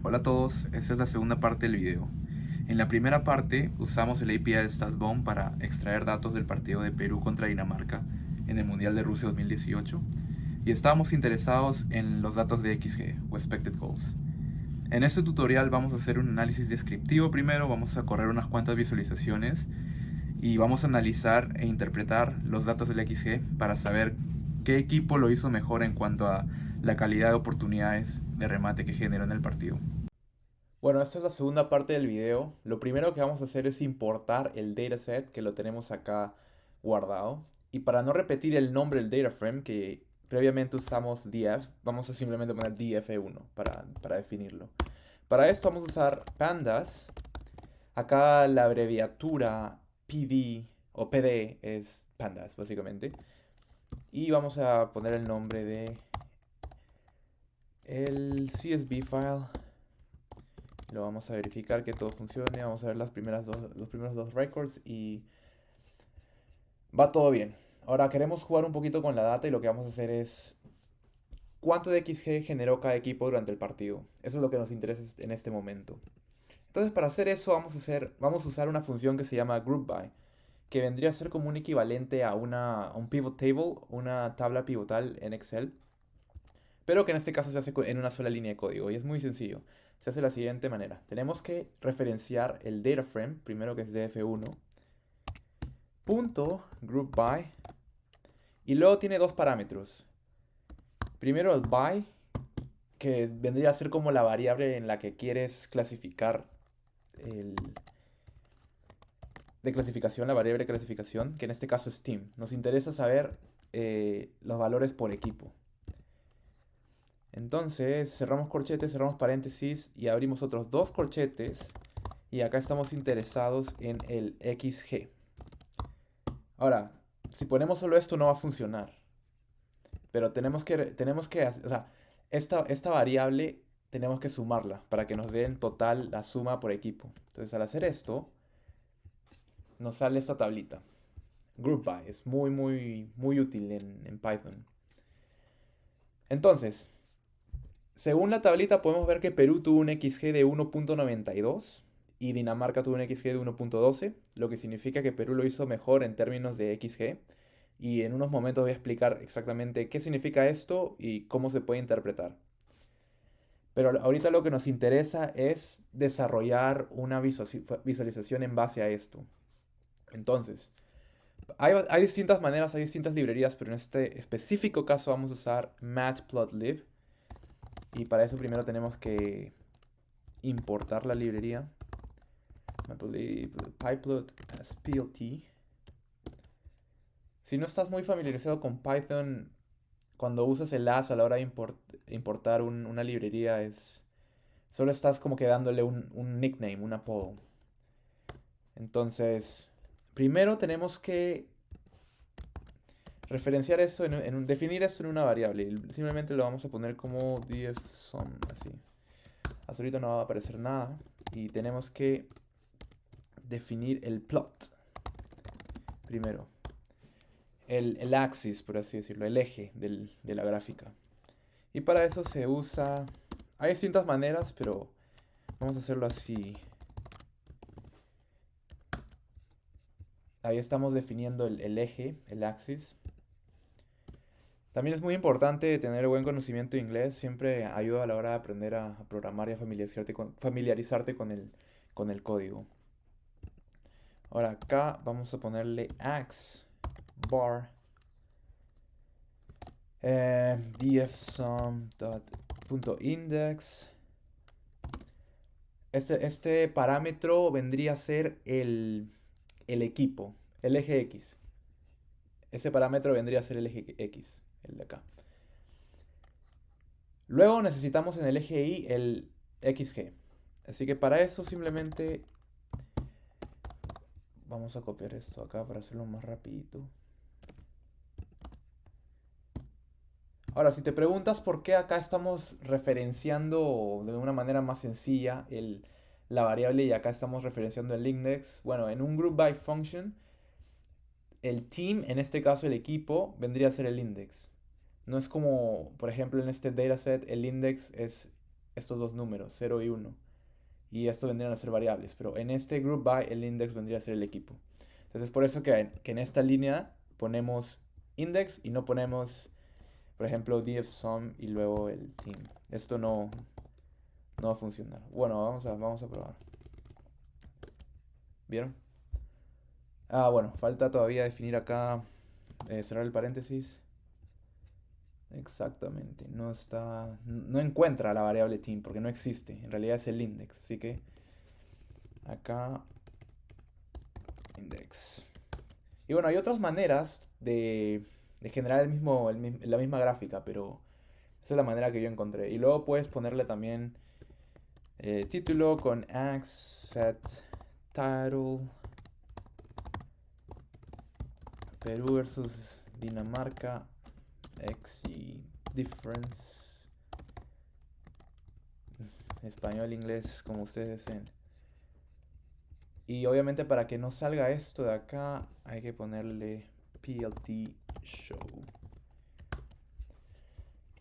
Hola a todos, esta es la segunda parte del video. En la primera parte usamos el API de StatsBomb para extraer datos del partido de Perú contra Dinamarca en el Mundial de Rusia 2018 y estábamos interesados en los datos de XG o Expected Goals. En este tutorial vamos a hacer un análisis descriptivo primero, vamos a correr unas cuantas visualizaciones y vamos a analizar e interpretar los datos del XG para saber qué equipo lo hizo mejor en cuanto a la calidad de oportunidades de remate que generó en el partido. Bueno, esta es la segunda parte del video. Lo primero que vamos a hacer es importar el dataset que lo tenemos acá guardado. Y para no repetir el nombre del data frame que previamente usamos df, vamos a simplemente poner df1 para definirlo. Para esto vamos a usar pandas. Acá la abreviatura pd o pd es pandas, básicamente. Y vamos a poner el nombre de el CSV file. Lo vamos a verificar que todo funcione. Vamos a ver los primeros dos records y va todo bien. Ahora queremos jugar un poquito con la data y lo que vamos a hacer es cuánto de XG generó cada equipo durante el partido. Eso es lo que nos interesa en este momento. Entonces para hacer eso vamos a usar una función que se llama groupby, que vendría a ser como un equivalente a un pivot table, una tabla pivotal en Excel, pero que en este caso se hace en una sola línea de código y es muy sencillo. Se hace de la siguiente manera. Tenemos que referenciar el data frame, primero que es df1, punto group by, y luego tiene dos parámetros. Primero el by, que vendría a ser como la variable en la que quieres clasificar el, de clasificación, la variable de clasificación, que en este caso es team. Nos interesa saber los valores por equipo. Entonces cerramos corchetes, cerramos paréntesis y abrimos otros dos corchetes. Y acá estamos interesados en el XG. Ahora, si ponemos solo esto no va a funcionar. Pero o sea, esta variable tenemos que sumarla para que nos dé en total la suma por equipo. Entonces al hacer esto, nos sale esta tablita. Group by es muy útil en Python. Entonces, según la tablita podemos ver que Perú tuvo un XG de 1.92 y Dinamarca tuvo un XG de 1.12, lo que significa que Perú lo hizo mejor en términos de XG. Y en unos momentos voy a explicar exactamente qué significa esto y cómo se puede interpretar. Pero ahorita lo que nos interesa es desarrollar una visualización en base a esto. Entonces, hay distintas maneras, hay distintas librerías, pero en este específico caso vamos a usar matplotlib. Y para eso primero tenemos que importar la librería. Matplotlib pyplot as plt. Si no estás muy familiarizado con Python, cuando usas el as a la hora de importar una librería, solo estás como que dándole un nickname, un apodo. Entonces, primero tenemos que referenciar eso, definir esto en una variable. Y simplemente lo vamos a poner como dfSum, así. Hasta ahorita no va a aparecer nada. Y tenemos que definir el plot. Primero. El axis, por así decirlo, el eje de la gráfica. Y para eso se usa... Hay distintas maneras, pero vamos a hacerlo así. Ahí estamos definiendo el eje, el axis. También es muy importante tener buen conocimiento de inglés. Siempre ayuda a la hora de aprender a programar y a familiarizarte con el código. Ahora acá vamos a ponerle ax bar dfSum.index. Este parámetro vendría a ser el equipo, el eje X. Ese parámetro vendría a ser el eje X, el de acá. Luego necesitamos en el eje Y el XG. Así que para eso simplemente vamos a copiar esto acá para hacerlo más rapidito. Ahora, si te preguntas por qué acá estamos referenciando de una manera más sencilla la variable y acá estamos referenciando el index, bueno, en un group by function, el team, en este caso el equipo, vendría a ser el index. No es como, por ejemplo, en este dataset, el index es estos dos números, 0 y 1. Y esto vendrían a ser variables, pero en este group by el index vendría a ser el equipo. Entonces es por eso que en esta línea ponemos index y no ponemos, por ejemplo, dfSum y luego el team. Esto no va a funcionar. Bueno, vamos a probar. ¿Vieron? Ah, bueno, falta todavía definir acá, cerrar el paréntesis. Exactamente, no encuentra la variable team porque no existe, en realidad es el index, así que acá index. Y bueno, hay otras maneras de generar la misma gráfica, pero esa es la manera que yo encontré. Y luego puedes ponerle también título con ax set title Perú versus Dinamarca x y difference español, inglés, como ustedes deseen. Y obviamente para que no salga esto de acá hay que ponerle PLT show.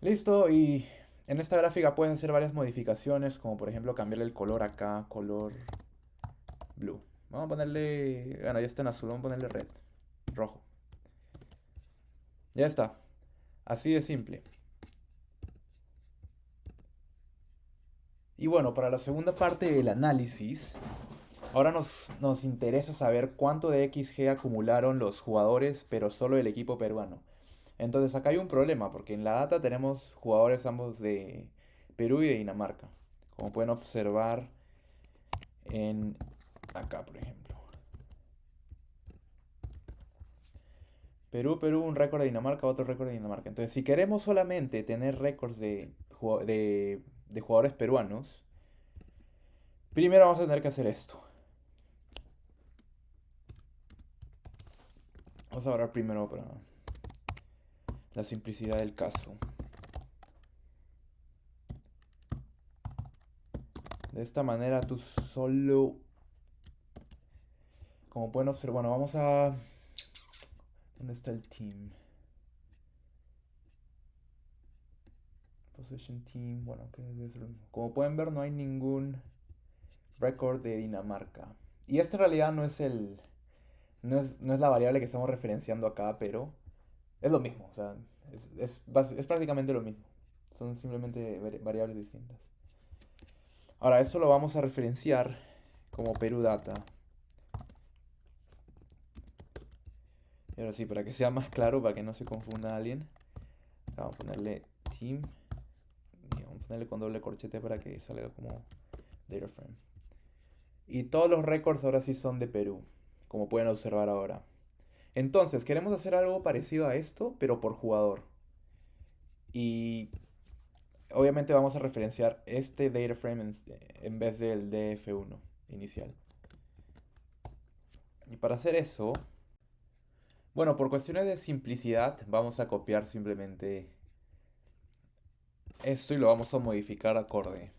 Listo, y en esta gráfica puedes hacer varias modificaciones, como por ejemplo cambiarle el color acá, color blue. Vamos a ponerle, bueno, ya está en azul, vamos a ponerle red, rojo. Ya está, así de simple. Y bueno, para la segunda parte del análisis, ahora nos interesa saber cuánto de XG acumularon los jugadores, pero solo el equipo peruano. Entonces acá hay un problema, porque en la data tenemos jugadores ambos de Perú y de Dinamarca. Como pueden observar en acá, por ejemplo. Perú, Perú, un récord de Dinamarca, otro récord de Dinamarca. Entonces, si queremos solamente tener récords de jugadores peruanos, primero vamos a tener que hacer esto. Vamos a hablar primero para la simplicidad del caso. De esta manera tú solo... Como pueden observar, bueno, vamos a... ¿Dónde está el team? Possession team, bueno, que debe ser lo mismo. Como pueden ver, no hay ningún récord de Dinamarca. Y este en realidad no es la variable que estamos referenciando acá, pero es lo mismo. O sea, es prácticamente lo mismo. Son simplemente variables distintas. Ahora, esto lo vamos a referenciar como Perú Data. Y ahora sí, para que sea más claro, para que no se confunda alguien, vamos a ponerle team y vamos a ponerle con doble corchete para que salga como data frame. Y todos los récords ahora sí son de Perú, como pueden observar ahora. Entonces, queremos hacer algo parecido a esto, pero por jugador. Y obviamente vamos a referenciar este data frame en vez del DF1 inicial. Y para hacer eso, bueno, por cuestiones de simplicidad, vamos a copiar simplemente esto y lo vamos a modificar acorde.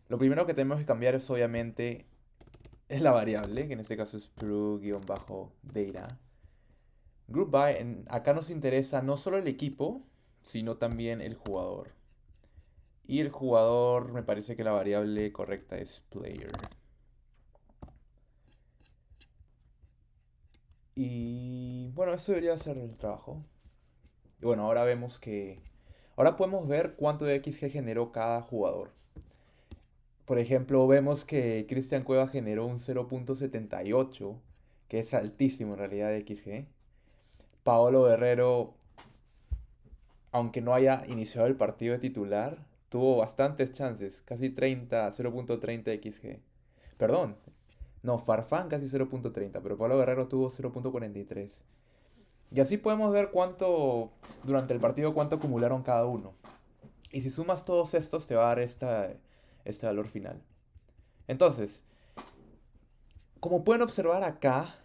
Lo primero que tenemos que cambiar es obviamente es la variable, que en este caso es Peru-data. Group by, acá nos interesa no solo el equipo, sino también el jugador. Y el jugador, me parece que la variable correcta es player. Y bueno, eso debería ser el trabajo. Y bueno, ahora vemos que... Ahora podemos ver cuánto de XG generó cada jugador. Por ejemplo, vemos que Cristian Cueva generó un 0.78, que es altísimo en realidad de XG. Paolo Guerrero, aunque no haya iniciado el partido de titular, tuvo bastantes chances, casi 30, 0.30 XG. Perdón, no, Farfán casi 0.30, pero Pablo Guerrero tuvo 0.43. Y así podemos ver durante el partido, cuánto acumularon cada uno. Y si sumas todos estos, te va a dar este valor final. Entonces, como pueden observar acá,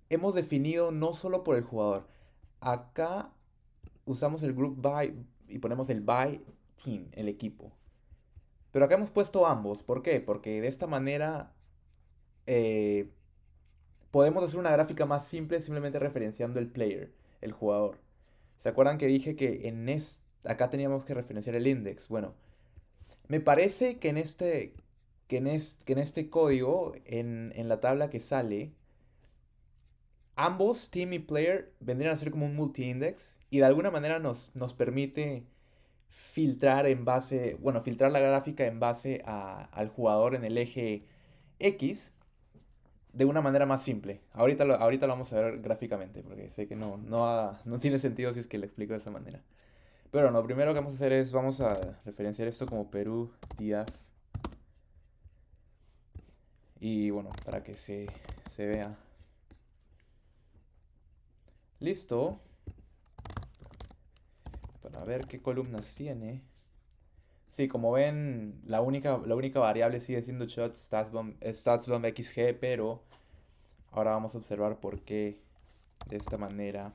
hemos definido no solo por el jugador. Acá usamos el group by y ponemos el by team, el equipo. Pero acá hemos puesto ambos. ¿Por qué? Porque de esta manera eh, podemos hacer una gráfica más simple simplemente referenciando el player, el jugador. ¿Se acuerdan que dije que acá teníamos que referenciar el index. Bueno, me parece que en este código, en la tabla que sale, ambos, team y player, vendrían a ser como un multi-index y de alguna manera nos permite filtrar en base, bueno, filtrar la gráfica en base al jugador en el eje X de una manera más simple. Ahorita lo vamos a ver gráficamente, porque sé que no tiene sentido si es que le explico de esa manera. Pero lo primero que vamos a hacer es, vamos a referenciar esto como Perú DIAF. Y bueno, para que se vea. Listo. Para ver qué columnas tiene. Sí, como ven, la única variable sigue siendo shot statsbomb xg, pero ahora vamos a observar por qué de esta manera,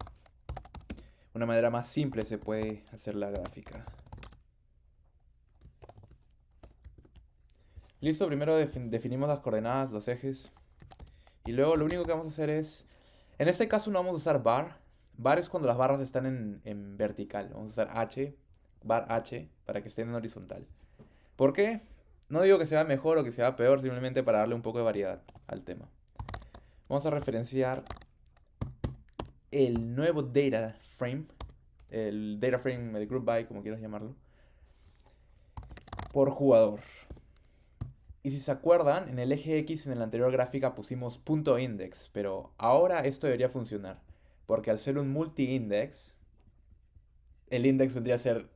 una manera más simple se puede hacer la gráfica. Listo, primero definimos las coordenadas, los ejes. Y luego lo único que vamos a hacer es, en este caso no vamos a usar bar. Bar es cuando las barras están en vertical. Vamos a usar h, bar h, para que estén en horizontal. ¿Por qué? No digo que sea mejor o que sea peor, simplemente para darle un poco de variedad al tema. Vamos a referenciar el nuevo data frame, el data frame, el group by, como quieras llamarlo, por jugador. Y si se acuerdan, en el eje X en la anterior gráfica pusimos punto index, pero ahora esto debería funcionar, porque al ser un multi-index, el index vendría a ser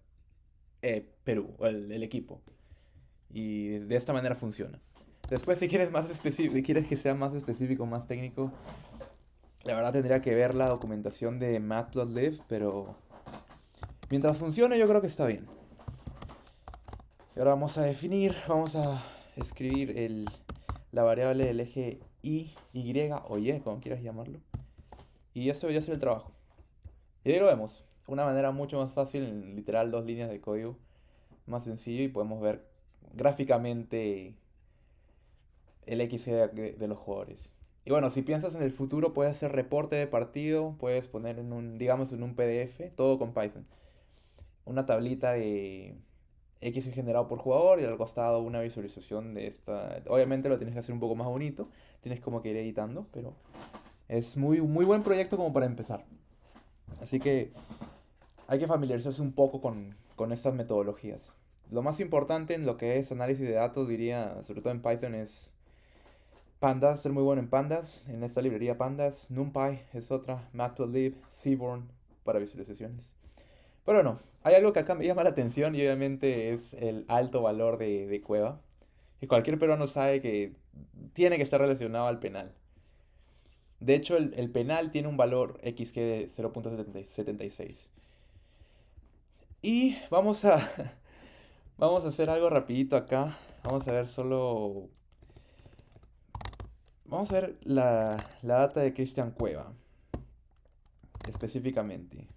Perú, o el equipo. Y de esta manera funciona. Después, si quieres más específico, si quieres que sea más específico, más técnico, la verdad tendría que ver la documentación de Matplotlib, pero mientras funcione yo creo que está bien. Y ahora vamos a escribir la variable del eje Y o Y, como quieras llamarlo. Y esto debería ser el trabajo. Y ahí lo vemos. Una manera mucho más fácil, en literal 2 líneas de código. Más sencillo y podemos ver gráficamente el XG de los jugadores. Y bueno, si piensas en el futuro, puedes hacer reporte de partido, puedes poner digamos, en un PDF, todo con Python. Una tablita de X generado por jugador y al costado una visualización de esta. Obviamente lo tienes que hacer un poco más bonito, tienes como que ir editando, pero es muy buen proyecto como para empezar. Así que hay que familiarizarse un poco con estas metodologías. Lo más importante en lo que es análisis de datos, diría, sobre todo en Python, es Pandas, ser muy bueno en Pandas, en esta librería Pandas, NumPy es otra, Matplotlib, Seaborn para visualizaciones. Pero bueno, hay algo que acá me llama la atención y obviamente es el alto valor de Cueva. Y cualquier peruano sabe que tiene que estar relacionado al penal. De hecho, el penal tiene un valor XG de 0.76. Y vamos a hacer algo rapidito acá. Vamos a ver solo... Vamos a ver la data de Cristian Cueva, específicamente.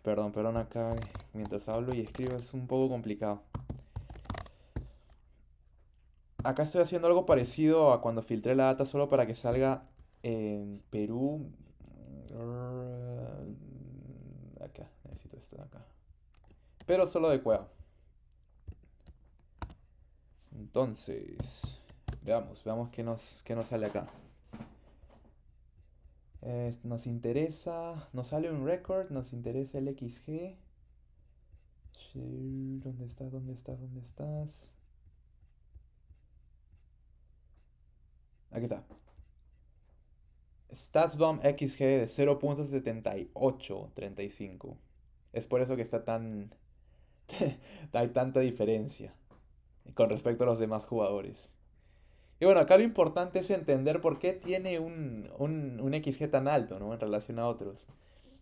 Perdón, acá mientras hablo y escribo es un poco complicado. Acá estoy haciendo algo parecido a cuando filtré la data solo para que salga en Perú. Acá, necesito esto de acá. Pero solo de Cueva. Entonces, veamos qué nos sale acá. Nos interesa, nos sale un record, nos interesa el XG. ¿Dónde estás? ¿Dónde estás? ¿Dónde estás? Aquí está. StatsBomb XG de 0.7835. Es por eso que está hay tanta diferencia con respecto a los demás jugadores. Y bueno, acá lo importante es entender por qué tiene un XG tan alto, ¿no? En relación a otros.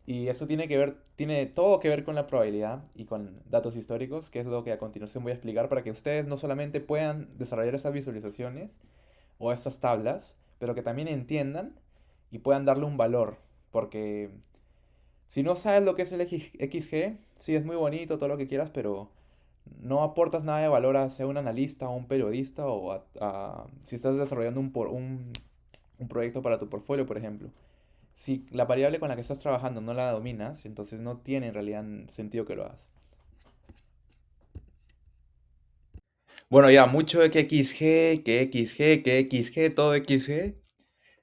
Y eso tiene todo que ver con la probabilidad y con datos históricos, que es lo que a continuación voy a explicar para que ustedes no solamente puedan desarrollar estas visualizaciones o estas tablas, pero que también entiendan y puedan darle un valor. Porque si no sabes lo que es el XG, sí es muy bonito, todo lo que quieras, pero no aportas nada de valor a ser un analista o un periodista si estás desarrollando un proyecto para tu portfolio, por ejemplo. Si la variable con la que estás trabajando no la dominas, entonces no tiene en realidad sentido que lo hagas. Bueno, ya, mucho de que XG, que XG, que XG, todo XG.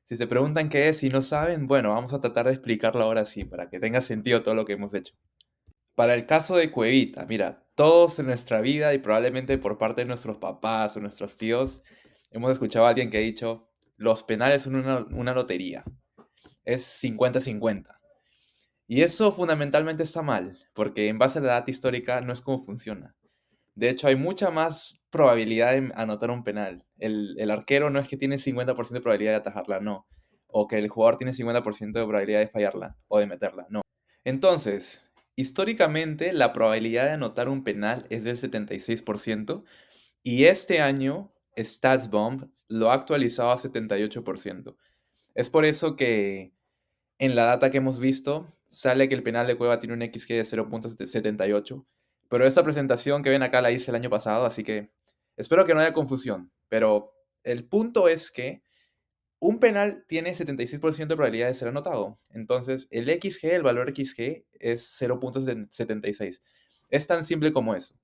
Si se preguntan qué es y no saben, bueno, vamos a tratar de explicarlo ahora sí, para que tenga sentido todo lo que hemos hecho. Para el caso de Cuevita, mira, todos en nuestra vida y probablemente por parte de nuestros papás o nuestros tíos, hemos escuchado a alguien que ha dicho, los penales son una lotería, es 50-50. Y eso fundamentalmente está mal, porque en base a la data histórica no es como funciona. De hecho, hay mucha más probabilidad de anotar un penal. El arquero no es que tiene 50% de probabilidad de atajarla, no. O que el jugador tiene 50% de probabilidad de fallarla o de meterla, no. Entonces, históricamente la probabilidad de anotar un penal es del 76% y este año StatsBomb lo ha actualizado a 78%. Es por eso que en la data que hemos visto, sale que el penal de Cueva tiene un XG de 0.78, pero esta presentación que ven acá la hice el año pasado, así que espero que no haya confusión. Pero el punto es que un penal tiene 76% de probabilidad de ser anotado. Entonces, el XG, el valor XG, es 0.76. Es tan simple como eso.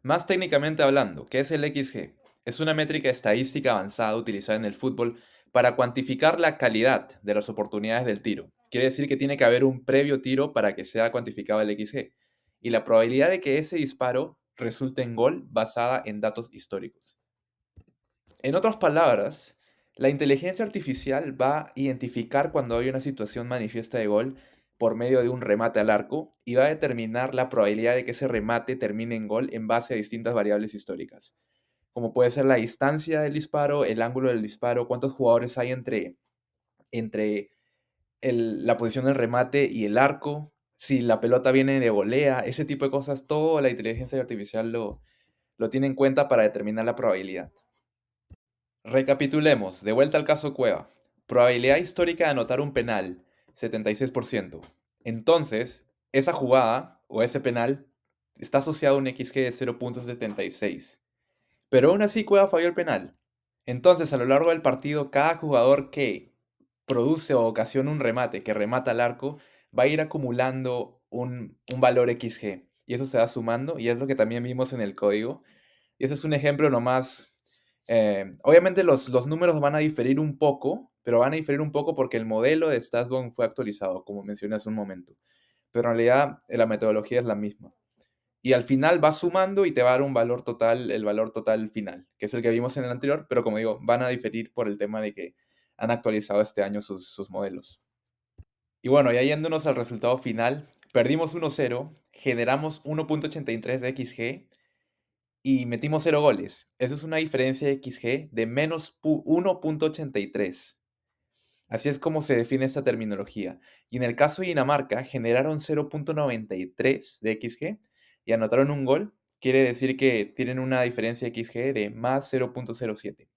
Más técnicamente hablando, ¿qué es el XG? Es una métrica estadística avanzada utilizada en el fútbol para cuantificar la calidad de las oportunidades del tiro. Quiere decir que tiene que haber un previo tiro para que sea cuantificado el XG. Y la probabilidad de que ese disparo resulte en gol basada en datos históricos. En otras palabras, la inteligencia artificial va a identificar cuando hay una situación manifiesta de gol por medio de un remate al arco y va a determinar la probabilidad de que ese remate termine en gol en base a distintas variables históricas, como puede ser la distancia del disparo, el ángulo del disparo, cuántos jugadores hay entre la posición del remate y el arco, si la pelota viene de volea, ese tipo de cosas, todo la inteligencia artificial lo tiene en cuenta para determinar la probabilidad. Recapitulemos, de vuelta al caso Cueva. Probabilidad histórica de anotar un penal, 76%. Entonces, esa jugada o ese penal está asociado a un XG de 0.76. Pero aún así Cueva falló el penal. Entonces, a lo largo del partido, cada jugador que produce o ocasiona un remate, que remata al arco, va a ir acumulando un valor XG. Y eso se va sumando, y es lo que también vimos en el código. Y ese es un ejemplo nomás. Obviamente los números van a diferir un poco, pero van a diferir un poco porque el modelo de StatsBomb fue actualizado, como mencioné hace un momento. Pero en realidad la metodología es la misma. Y al final va sumando y te va a dar un valor total, el valor total final, que es el que vimos en el anterior, pero como digo, van a diferir por el tema de que han actualizado este año sus modelos. Y bueno, ya yéndonos al resultado final, perdimos 1-0, generamos 1.83 de XG y metimos 0 goles. Eso es una diferencia de XG de menos 1.83. Así es como se define esta terminología. Y en el caso de Dinamarca, generaron 0.93 de XG y anotaron un gol. Quiere decir que tienen una diferencia de XG de más 0.07.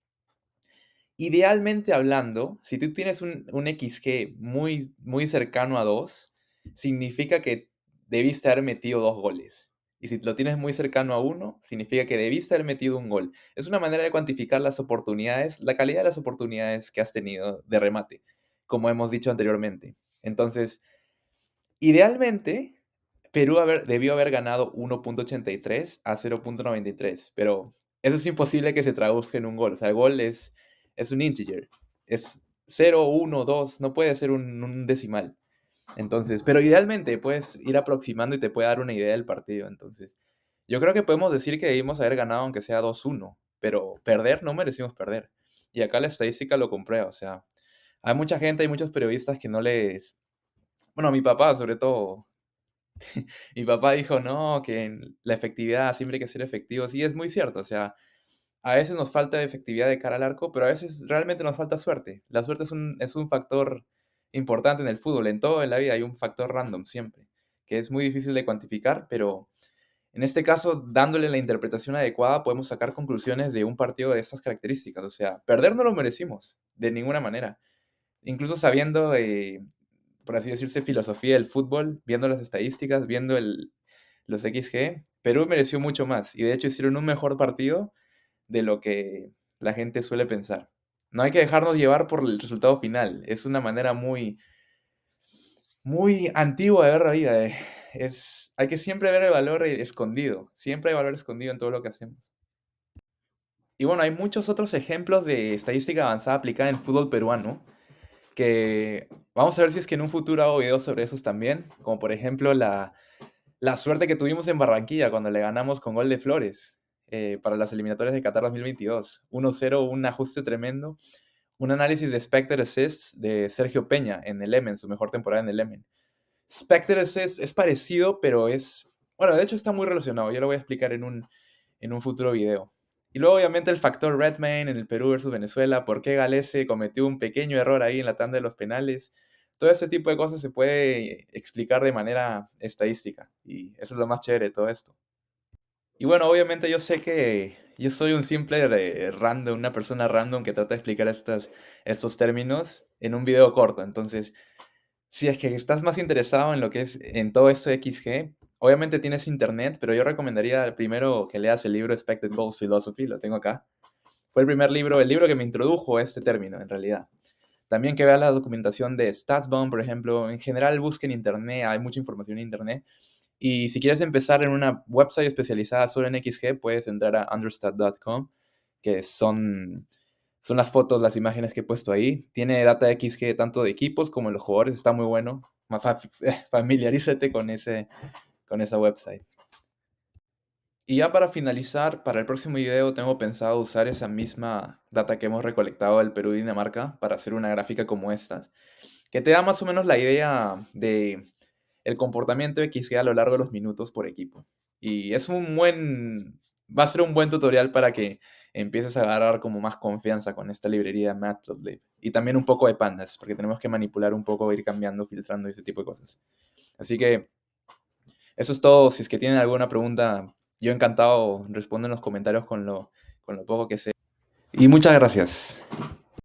Idealmente hablando, si tú tienes un XG muy, muy cercano a 2, significa que debiste haber metido 2 goles. Y si lo tienes muy cercano a 1, significa que debiste haber metido un gol. Es una manera de cuantificar las oportunidades, la calidad de las oportunidades que has tenido de remate, como hemos dicho anteriormente. Entonces, idealmente, Perú debió haber ganado 1.83 a 0.93, pero eso es imposible que se traduzca en un gol. O sea, el gol es un integer, es 0, 1, 2, no puede ser un decimal. Entonces, pero idealmente puedes ir aproximando y te puede dar una idea del partido. Entonces, yo creo que podemos decir que debimos haber ganado aunque sea 2-1, pero perder no merecimos perder. Y acá la estadística lo comprueba. O sea, hay mucha gente, hay muchos periodistas que no les... Bueno, mi papá sobre todo, mi papá dijo, no, que la efectividad siempre hay que ser efectivo. Sí, es muy cierto. O sea, a veces nos falta efectividad de cara al arco, pero a veces realmente nos falta suerte. La suerte es un factor importante en el fútbol. En todo en la vida hay un factor random siempre, que es muy difícil de cuantificar, pero en este caso, dándole la interpretación adecuada, podemos sacar conclusiones de un partido de estas características. O sea, perder no lo merecimos, de ninguna manera. Incluso sabiendo, por así decirse, filosofía del fútbol, viendo las estadísticas, viendo los XG, Perú mereció mucho más y de hecho hicieron un mejor partido de lo que la gente suele pensar. No hay que dejarnos llevar por el resultado final. Es una manera muy, muy antigua de ver la vida. Hay que siempre ver el valor escondido. Siempre hay valor escondido en todo lo que hacemos. Y bueno, hay muchos otros ejemplos de estadística avanzada aplicada en fútbol peruano, que vamos a ver si es que en un futuro hago videos sobre esos también, como por ejemplo la suerte que tuvimos en Barranquilla cuando le ganamos con gol de Flores para las eliminatorias de Qatar 2022. 1-0, un ajuste tremendo. Un análisis de Spectre Assists de Sergio Peña en el Emen, su mejor temporada en el Emen. Spectre Assist es parecido, pero es... Bueno, de hecho está muy relacionado. Yo lo voy a explicar en un futuro video. Y luego, obviamente, el factor Redmayne en el Perú versus Venezuela. ¿Por qué Galese cometió un pequeño error ahí en la tanda de los penales? Todo ese tipo de cosas se puede explicar de manera estadística. Y eso es lo más chévere de todo esto. Y bueno, obviamente yo sé que yo soy un simple random, una persona random que trata de explicar estos términos en un video corto. Entonces, si es que estás más interesado en lo que es en todo esto de XG, obviamente tienes internet, pero yo recomendaría primero que leas el libro Expected Goals Philosophy, lo tengo acá. Fue el libro que me introdujo a este término, en realidad. También que veas la documentación de StatsBomb, por ejemplo. En general, busca en internet, hay mucha información en internet. Y si quieres empezar en una website especializada solo en XG, puedes entrar a understat.com, que son las fotos, las imágenes que he puesto ahí. Tiene data XG tanto de equipos como de los jugadores, está muy bueno. Familiarízate con esa website. Y ya para finalizar, para el próximo video tengo pensado usar esa misma data que hemos recolectado del Perú y Dinamarca para hacer una gráfica como esta, que te da más o menos la idea de el comportamiento XG a lo largo de los minutos por equipo. Y va a ser un buen tutorial para que empieces a agarrar como más confianza con esta librería Matplotlib. Y también un poco de pandas, porque tenemos que manipular un poco, ir cambiando, filtrando y ese tipo de cosas. Así que eso es todo. Si es que tienen alguna pregunta, yo encantado respondo en los comentarios con lo poco que sé. Y muchas gracias.